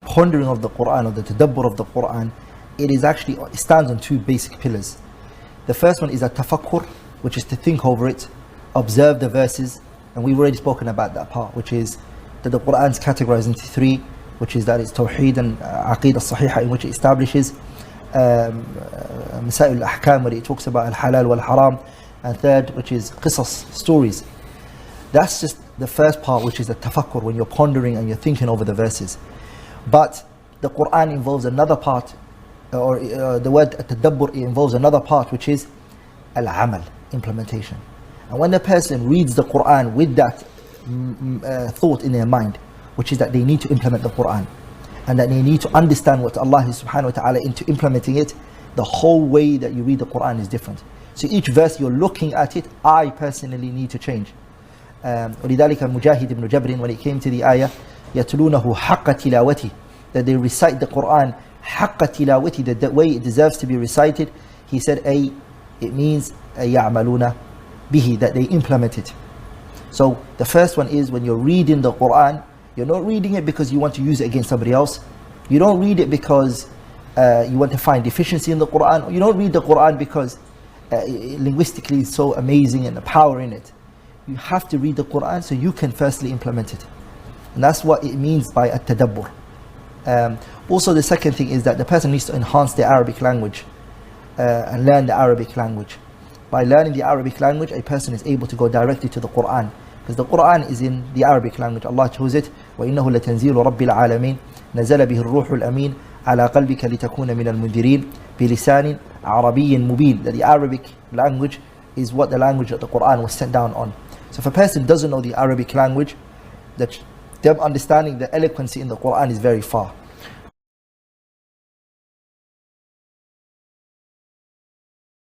pondering of the Quran, or the tadabbur of the Quran, it stands on two basic pillars. The first one is a tafakkur, which is to think over it, observe the verses, and we've already spoken about that part, which is that the Quran is categorized into three, which is that it's Tawheed and Aqidah Sahiha, in which it establishes Masail al-Ahkam, where it talks about al-halal wal-haram, and third, which is qisas, stories. That's just the first part, which is the tafakkur, when you're pondering and you're thinking over the verses. But the Quran involves another part, or the word tadabbur involves another part, which is al-amal, implementation. And when a person reads the Quran with that thought in their mind, which is that they need to implement the Quran, and that they need to understand what Allah is subhanahu wa ta'ala into implementing it, the whole way that you read the Quran is different. So each verse you're looking at it, I personally need to change. ولذلك مجاهد ibn Jabr, when it came to the ayah يتلونه حق تلاوته, that they recite the Quran حق تلاوته, the way it deserves to be recited, he said it means يعملون به, that they implement it. So the first one is, when you're reading the Quran, you're not reading it because you want to use it against somebody else. You don't read it because you want to find deficiency in the Quran. You don't read the Quran because linguistically it's so amazing and the power in it. You have to read the Quran so you can firstly implement it. And that's what it means by at-tadabbur. Also, the second thing is that the person needs to enhance their Arabic language and learn the Arabic language. By learning the Arabic language, a person is able to go directly to the Quran, because the Quran is in the Arabic language. Allah chose it, وَإِنَّهُ لَتَنزِيلُ رَبِّ الْعَالَمِينَ نَزَلَ بِهِ الرُّوحُ الْأَمِينَ عَلَى قَلْبِكَ لِتَكُونَ مِنَ الْمُنذِرِينَ بِلِسَانٍ عَرَبِيٍّ مُبِينٍ. That the Arabic language is what the language that the Quran was sent down on. So if a person doesn't know the Arabic language, that them understanding the eloquency in the Quran is very far.